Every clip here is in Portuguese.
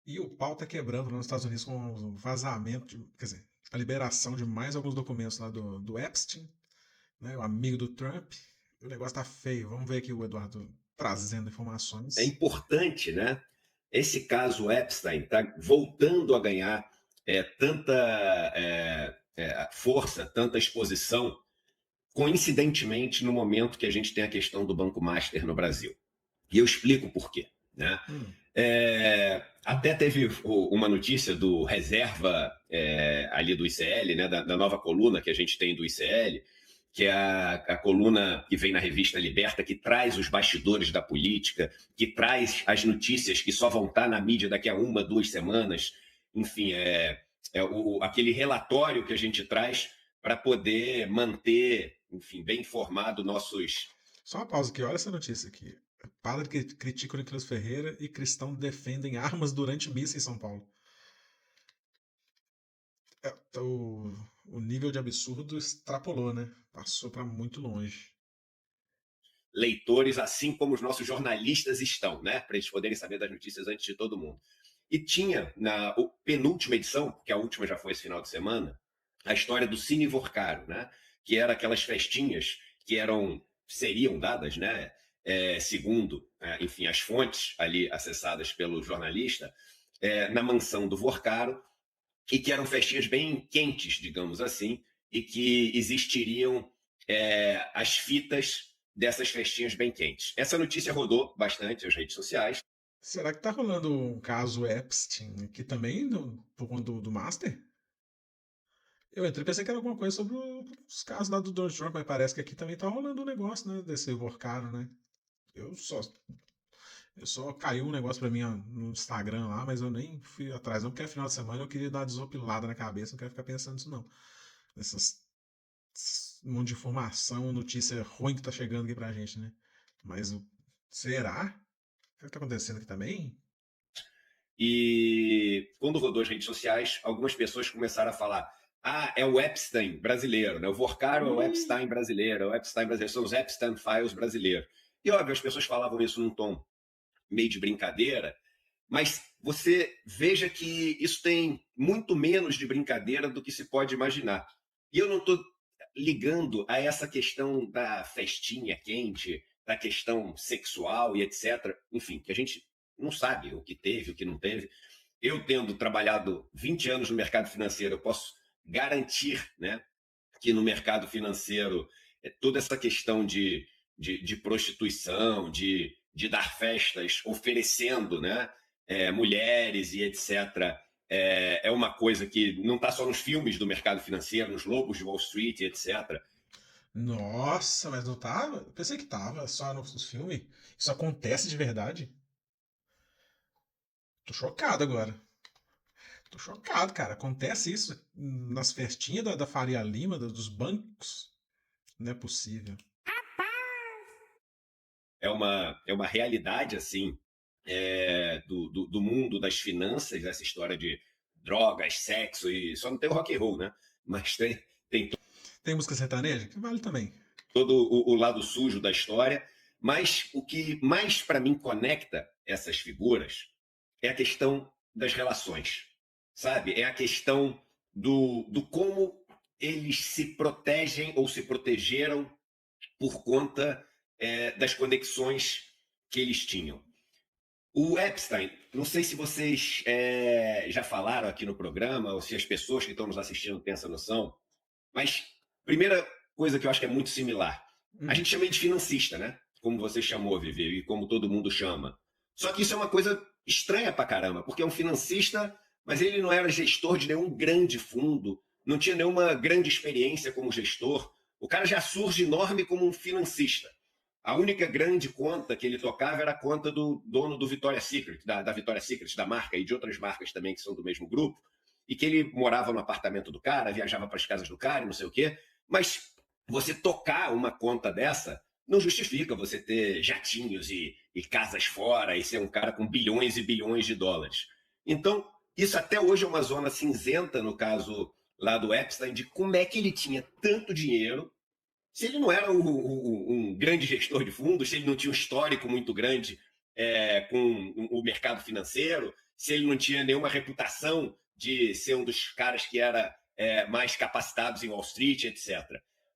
E o pau tá quebrando lá nos Estados Unidos com o vazamento, quer dizer, a liberação de mais alguns documentos lá do Epstein, né, o amigo do Trump. O negócio tá feio. Vamos ver aqui o Eduardo trazendo É informações. importante, né? Esse caso Epstein está voltando a ganhar tanta força, tanta exposição, coincidentemente no momento que a gente tem a questão do Banco Master no Brasil. E eu explico por quê. Né? Hum, Até teve uma notícia do reserva ali do ICL, né, da nova coluna que a gente tem do ICL, que é a coluna que vem na revista Liberta, que traz os bastidores da política, que traz as notícias que só vão estar na mídia daqui a 1, 2 semanas. Enfim, aquele relatório que a gente traz para poder manter, enfim, bem informado nossos. Só uma pausa aqui, olha essa notícia aqui. Padre que critica o Nicolas Ferreira e cristão defendem armas durante missa em São Paulo. O nível de absurdo extrapolou, né? Passou para muito longe. Leitores, assim como os nossos jornalistas estão, né? Para eles poderem saber das notícias antes de todo mundo. E tinha, na penúltima edição, que a última já foi esse final de semana, a história do Cine Vorcaro, né? Que era aquelas festinhas que seriam dadas, né? Segundo, enfim, as fontes ali acessadas pelo jornalista, na mansão do Vorcaro, e que eram festinhas bem quentes, digamos assim, e que existiriam as fitas dessas festinhas bem quentes. Essa notícia rodou bastante nas redes sociais. Será que tá rolando um caso Epstein aqui também, por conta do Master? Eu entrei e pensei que era alguma coisa sobre os casos lá do Donald Trump, mas parece que aqui também tá rolando um negócio, né? Desse Vorcaro, né? Eu só, eu só caiu um negócio pra mim ó, no Instagram lá, mas eu nem fui atrás, não, porque é final de semana eu queria dar uma desopilada na cabeça, não quero ficar pensando nisso, não. Essas um monte de informação, notícia ruim que tá chegando aqui pra gente, né? Mas será? O que tá acontecendo aqui também? E quando rodou as redes sociais, algumas pessoas começaram a falar: ah, é o Epstein brasileiro, né? O Vorcaro é o Hum, Epstein brasileiro, é o Epstein brasileiro, são os Epstein Files brasileiros. E óbvio, as pessoas falavam isso num tom meio de brincadeira, mas você veja que isso tem muito menos de brincadeira do que se pode imaginar. E eu não estou ligando a essa questão da festinha quente, da questão sexual e etc. Enfim, que a gente não sabe o que teve, o que não teve. Eu, tendo trabalhado 20 anos no mercado financeiro, eu posso garantir, né, que no mercado financeiro toda essa questão de prostituição, de dar festas oferecendo, né, mulheres e etc., é uma coisa que não está só nos filmes do mercado financeiro, nos Lobos de Wall Street, etc. nossa, mas não tava? Eu pensei que tava, só nos filmes. Isso acontece de verdade? Tô chocado agora. Tô chocado, cara. Acontece isso nas festinhas da Faria Lima, dos bancos? Não é possível. É uma realidade assim do mundo das finanças, essa história de drogas, sexo, e só não tem o rock and roll, né? Mas tem Tem música sertaneja? Que vale também. todo o lado sujo da história. Mas o que mais para mim conecta essas figuras é a questão das relações, sabe? É a questão do como eles se protegem ou se protegeram por conta das conexões que eles tinham. O Epstein, não sei se vocês já falaram aqui no programa, ou se as pessoas que estão nos assistindo têm essa noção, mas primeira coisa que eu acho que é muito similar, a Hum. gente chama ele de financista, né? Como você chamou, Vivi, e como todo mundo chama. Só que isso é uma coisa estranha pra caramba, porque é um financista, mas ele não era gestor de nenhum grande fundo, não tinha nenhuma grande experiência como gestor. O cara já surge enorme como um financista. A única grande conta que ele tocava era a conta do dono do Victoria's Secret, da Victoria's Secret, da marca, e de outras marcas também que são do mesmo grupo, e que ele morava no apartamento do cara, viajava para as casas do cara, não sei o quê. Mas você tocar uma conta dessa não justifica você ter jatinhos e casas fora e ser um cara com bilhões e bilhões de dólares. Então, isso até hoje é uma zona cinzenta no caso lá do Epstein, de como é que ele tinha tanto dinheiro se ele não era um grande gestor de fundos, se ele não tinha um histórico muito grande com o mercado financeiro, se ele não tinha nenhuma reputação de ser um dos caras que era mais capacitados em Wall Street, etc.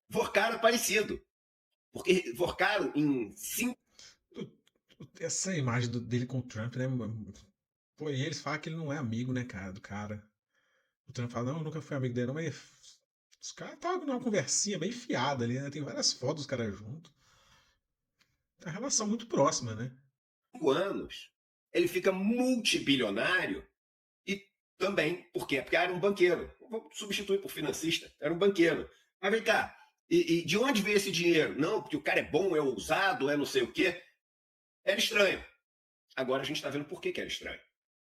Vorkaro é parecido, porque Vorkaro em 5... Essa imagem dele com o Trump, né? Pô, e eles falam que ele não é amigo, né, cara, do cara. O Trump fala, não, eu nunca fui amigo dele, não, mas os caras estavam numa conversinha bem fiada ali, né? Tem várias fotos dos caras juntos. Tem uma relação muito próxima, né? anos, ele fica multibilionário e também, por quê? Porque era um banqueiro. Vou substituir por financista, era um banqueiro. Mas vem cá, e de onde veio esse dinheiro? Não, porque o cara é bom, é ousado, é não sei o quê. Era estranho. Agora a gente está vendo por que era estranho.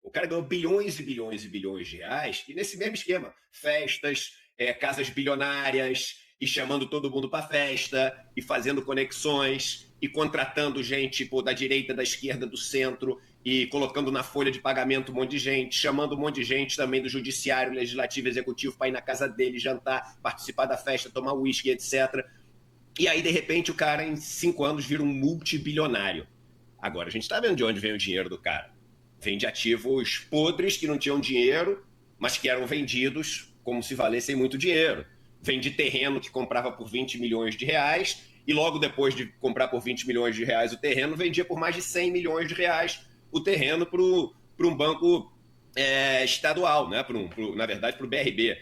O cara ganhou bilhões e bilhões e bilhões de reais, e nesse mesmo esquema, festas, casas bilionárias, e chamando todo mundo para festa, e fazendo conexões, e contratando gente da direita, da esquerda, do centro, e colocando na folha de pagamento um monte de gente, chamando um monte de gente também do judiciário, legislativo, executivo, para ir na casa dele, jantar, participar da festa, tomar uísque, etc. E aí, de repente, o cara, em 5 anos, vira um multibilionário. Agora, a gente está vendo de onde vem o dinheiro do cara. Vem de ativos podres que não tinham dinheiro, mas que eram vendidos como se valessem muito dinheiro. Vem de terreno que comprava por 20 milhões de reais e logo depois de comprar por 20 milhões de reais o terreno, vendia por mais de 100 milhões de reais o terreno para um banco estadual, né? Na verdade, para o BRB,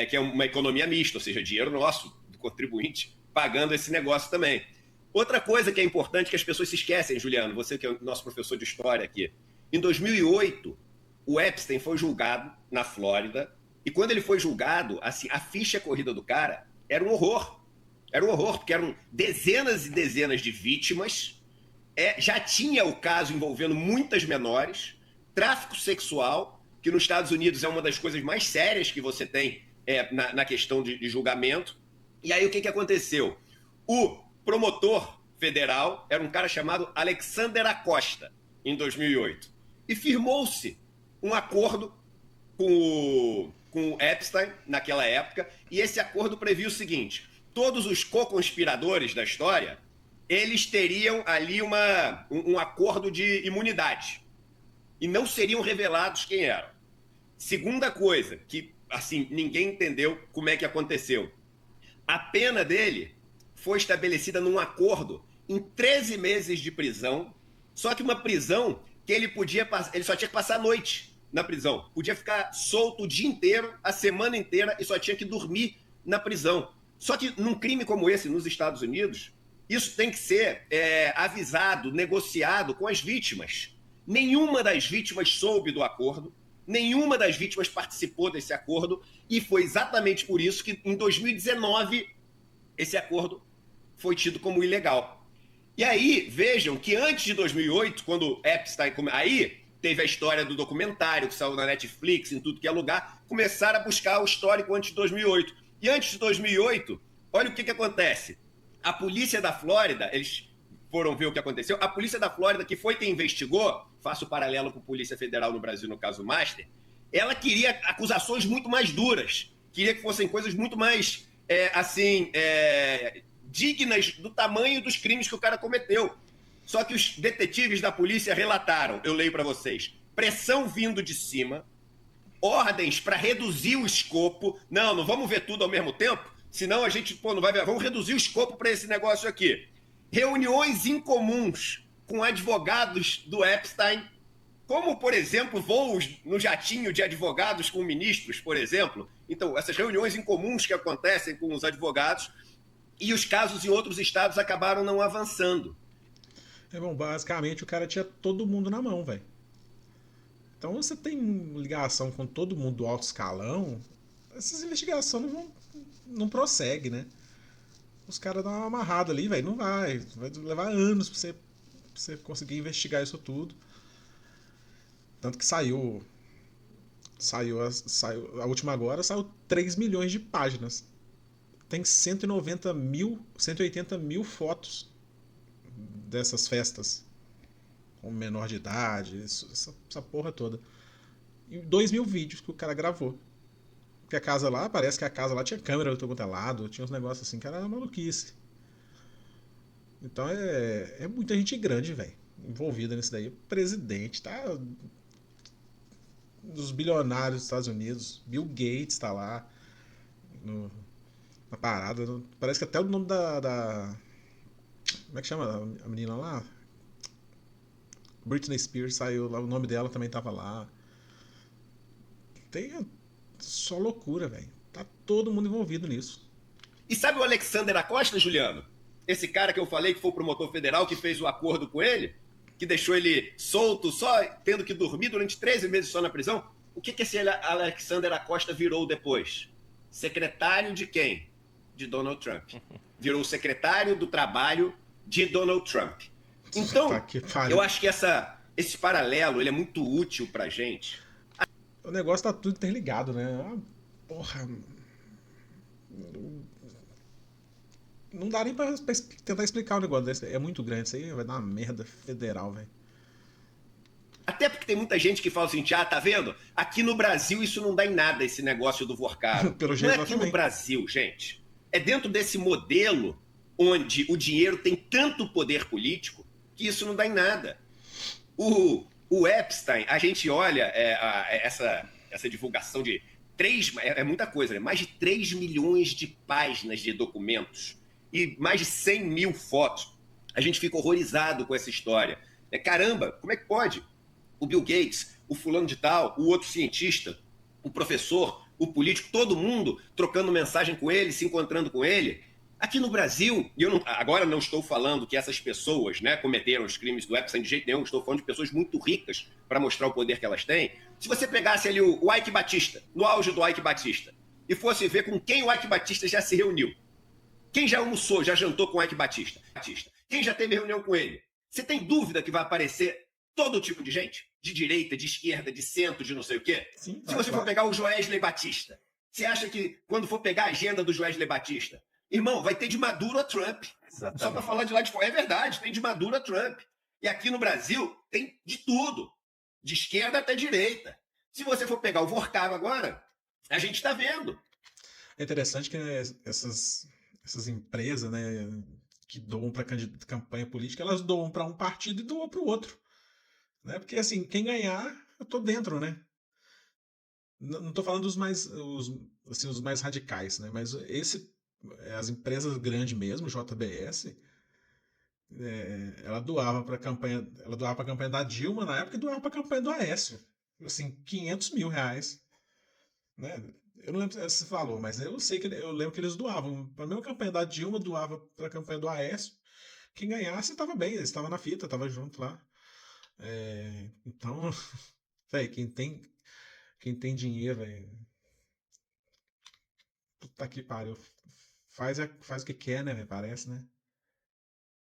que é uma economia mista, ou seja, dinheiro nosso, do contribuinte, pagando esse negócio também. Outra coisa que é importante que as pessoas se esquecem, Juliano, você que é o nosso professor de história aqui. Em 2008, o Epstein foi julgado na Flórida e quando ele foi julgado, assim, a ficha corrida do cara era um horror. Era um horror, porque eram dezenas e dezenas de vítimas, já tinha o caso envolvendo muitas menores, tráfico sexual, que nos Estados Unidos é uma das coisas mais sérias que você tem na questão de julgamento. E aí o que aconteceu? O promotor federal era um cara chamado Alexander Acosta, em 2008. E firmou-se um acordo com o Epstein naquela época, e esse acordo previa o seguinte: todos os co-conspiradores da história, eles teriam ali um acordo de imunidade e não seriam revelados quem eram. Segunda coisa, que assim ninguém entendeu como é que aconteceu. A pena dele foi estabelecida num acordo em 13 meses de prisão, só que uma prisão que ele só tinha que passar a noite na prisão. Podia ficar solto o dia inteiro, a semana inteira, e só tinha que dormir na prisão. Só que num crime como esse, nos Estados Unidos, isso tem que ser avisado, negociado com as vítimas. Nenhuma das vítimas soube do acordo, nenhuma das vítimas participou desse acordo, e foi exatamente por isso que, em 2019, esse acordo foi tido como ilegal. E aí, vejam que antes de 2008, quando Epstein... Aí teve a história do documentário que saiu na Netflix, em tudo que é lugar, começaram a buscar o histórico antes de 2008. E antes de 2008, olha o que acontece. A polícia da Flórida, eles foram ver o que aconteceu, a polícia da Flórida, que foi quem investigou, faço o paralelo com a Polícia Federal no Brasil, no caso Master, ela queria acusações muito mais duras, queria que fossem coisas muito mais, dignas do tamanho dos crimes que o cara cometeu. Só que os detetives da polícia relataram, eu leio para vocês, pressão vindo de cima, ordens para reduzir o escopo. Não vamos ver tudo ao mesmo tempo, senão a gente não vai ver. Vamos reduzir o escopo para esse negócio aqui. Reuniões incomuns com advogados do Epstein, como, por exemplo, voos no jatinho de advogados com ministros, por exemplo. Então, essas reuniões incomuns que acontecem com os advogados, e os casos em outros estados acabaram não avançando. Bom, basicamente o cara tinha todo mundo na mão, velho. Então você tem ligação com todo mundo do alto escalão, essas investigações não prosseguem, né? Os caras dão uma amarrada ali, velho, não vai. Vai levar anos pra você conseguir investigar isso tudo. Tanto que saiu a última agora, saiu 3 milhões de páginas. Tem 180 mil fotos dessas festas com menor de idade, essa porra toda. E 2 mil vídeos que o cara gravou. Porque a casa lá, parece que a casa lá tinha câmera do todo quanto é lado, tinha uns negócios assim que era maluquice. Então é muita gente grande, velho, envolvida nisso daí. O presidente tá dos bilionários dos Estados Unidos. Bill Gates tá lá no- na parada. Parece que até o nome como é que chama a menina lá? Britney Spears saiu lá, o nome dela também tava lá. Tem só loucura, velho. Tá todo mundo envolvido nisso. E sabe o Alexander Acosta, Juliano? Esse cara que eu falei que foi o promotor federal que fez o acordo com ele, que deixou ele solto, só tendo que dormir durante 13 meses só na prisão. O que esse Alexander Acosta virou depois? Secretário de quem? De Donald Trump. Virou o secretário do trabalho de Donald Trump. Tá Então, que eu pariu. acho que esse paralelo ele é muito útil pra gente. O negócio tá tudo interligado, né? Ah, porra. Não dá nem pra tentar explicar o negócio desse. É muito grande. Isso aí vai dar uma merda federal, velho. Até porque tem muita gente que fala assim, ah, tá vendo? Aqui no Brasil isso não dá em nada, esse negócio do Vorcaro. Pelo Não é jeito lá aqui no também. Brasil, gente. É dentro desse modelo onde o dinheiro tem tanto poder político que isso não dá em nada. O Epstein, a gente olha essa divulgação de muita coisa, né? Mais de 3 milhões de páginas de documentos e mais de 100 mil fotos. A gente fica horrorizado com essa história. Caramba, como é que pode? O Bill Gates, o fulano de tal, o outro cientista, o professor, o político, todo mundo trocando mensagem com ele, se encontrando com ele. Aqui no Brasil, e agora não estou falando que essas pessoas, né, cometeram os crimes do Epstein de jeito nenhum, estou falando de pessoas muito ricas para mostrar o poder que elas têm. Se você pegasse ali o Ike Batista, no auge do Ike Batista, e fosse ver com quem o Ike Batista já se reuniu, quem já almoçou, já jantou com o Ike Batista, quem já teve reunião com ele, você tem dúvida que vai aparecer todo tipo de gente? De direita, de esquerda, de centro, de não sei o quê? Sim, Se você for pegar o Joesley Batista, você acha que quando for pegar a agenda do Joesley Batista, irmão, vai ter de Maduro a Trump. Exatamente. Só para falar de lá de fora. É verdade, tem de Maduro a Trump. E aqui no Brasil tem de tudo. De esquerda até direita. Se você for pegar o Vorcaro agora, a gente está vendo. É interessante que essas empresas, né, que doam para campanha política, elas doam para um partido e doam para o outro. Né? Porque assim, quem ganhar, eu tô dentro, né? Não tô falando os mais radicais, né? Mas as empresas grandes mesmo, JBS, ela doava para a campanha da Dilma na época e doava para a campanha do Aécio. Assim, R$ 500 mil, né? Eu não lembro se você falou, mas eu sei que eu lembro que eles doavam. Para a mesma campanha da Dilma, doava para a campanha do Aécio. Quem ganhasse estava bem, eles estavam na fita, estava junto lá. Então, véi, quem tem dinheiro, véi, puta que pariu. Faz o que quer, né, véi, parece, né?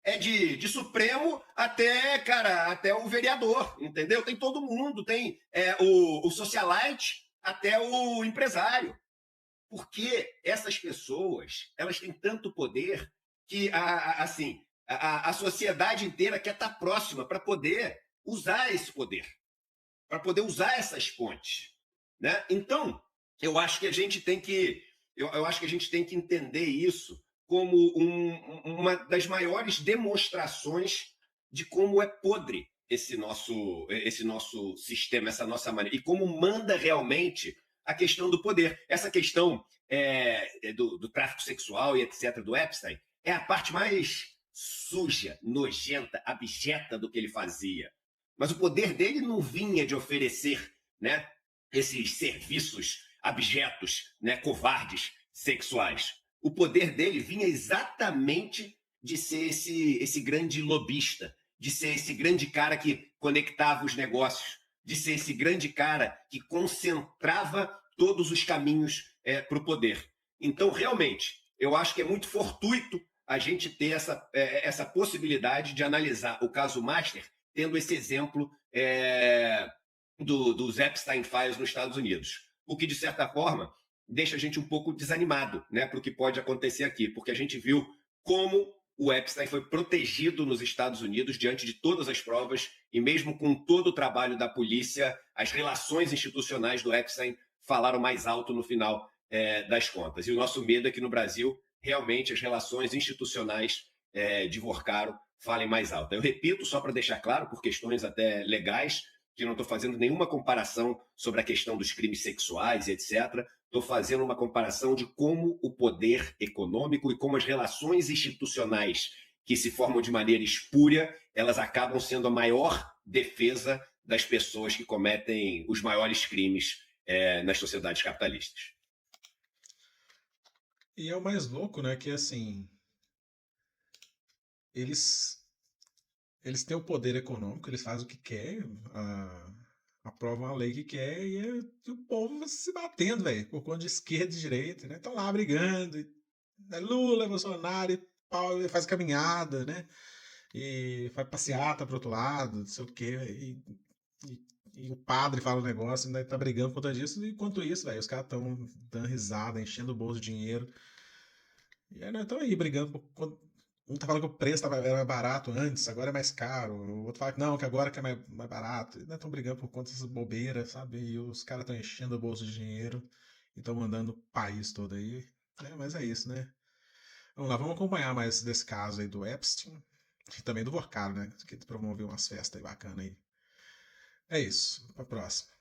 É de Supremo até, cara, até o vereador, entendeu? Tem todo mundo, tem o socialite até o empresário. Porque essas pessoas, elas têm tanto poder que, assim, a sociedade inteira quer estar próxima para poder usar esse poder, para poder usar essas pontes, né? Então, eu acho que a gente tem que, eu acho que a gente tem que entender isso como uma das maiores demonstrações de como é podre esse nosso sistema, essa nossa maneira, e como manda realmente a questão do poder. Essa questão do tráfico sexual e etc. do Epstein é a parte mais suja, nojenta, abjeta do que ele fazia. Mas o poder dele não vinha de oferecer, né, esses serviços abjetos, né, covardes, sexuais. O poder dele vinha exatamente de ser esse grande lobista, de ser esse grande cara que conectava os negócios, de ser esse grande cara que concentrava todos os caminhos para o poder. Então, realmente, eu acho que é muito fortuito a gente ter essa possibilidade de analisar o caso Master tendo esse exemplo dos Epstein Files nos Estados Unidos. O que, de certa forma, deixa a gente um pouco desanimado, né, para o que pode acontecer aqui, porque a gente viu como o Epstein foi protegido nos Estados Unidos diante de todas as provas e mesmo com todo o trabalho da polícia, as relações institucionais do Epstein falaram mais alto no final das contas. E o nosso medo é que no Brasil, realmente, as relações institucionais de Vorcaro falem mais alto. Eu repito, só para deixar claro, por questões até legais, que não estou fazendo nenhuma comparação sobre a questão dos crimes sexuais, etc. Estou fazendo uma comparação de como o poder econômico e como as relações institucionais que se formam de maneira espúria, elas acabam sendo a maior defesa das pessoas que cometem os maiores crimes nas sociedades capitalistas. E é o mais louco, né? Que assim, eles, eles têm o poder econômico, eles fazem o que quer, aprovam a lei que quer e o povo se batendo, velho, por conta de esquerda e direita, né? Estão lá brigando, é Lula, é Bolsonaro, e pau, e faz caminhada, né? E faz passeata pro outro lado, não sei o quê, e o padre fala um negócio, ainda tá brigando por conta disso, e enquanto isso, velho, os caras estão dando risada, enchendo o bolso de dinheiro. E aí nós estamos aí brigando. Um tá falando que o preço era mais barato antes, agora é mais caro. O outro fala que não, que agora que é mais barato. E nós estamos brigando por conta dessas bobeiras, sabe? E os caras estão enchendo o bolso de dinheiro e estão mandando o país todo aí. Mas é isso, né? Vamos lá, vamos acompanhar mais desse caso aí do Epstein e também do Vorkado, né? Que promoveu umas festas aí bacanas aí. É isso, pra próxima.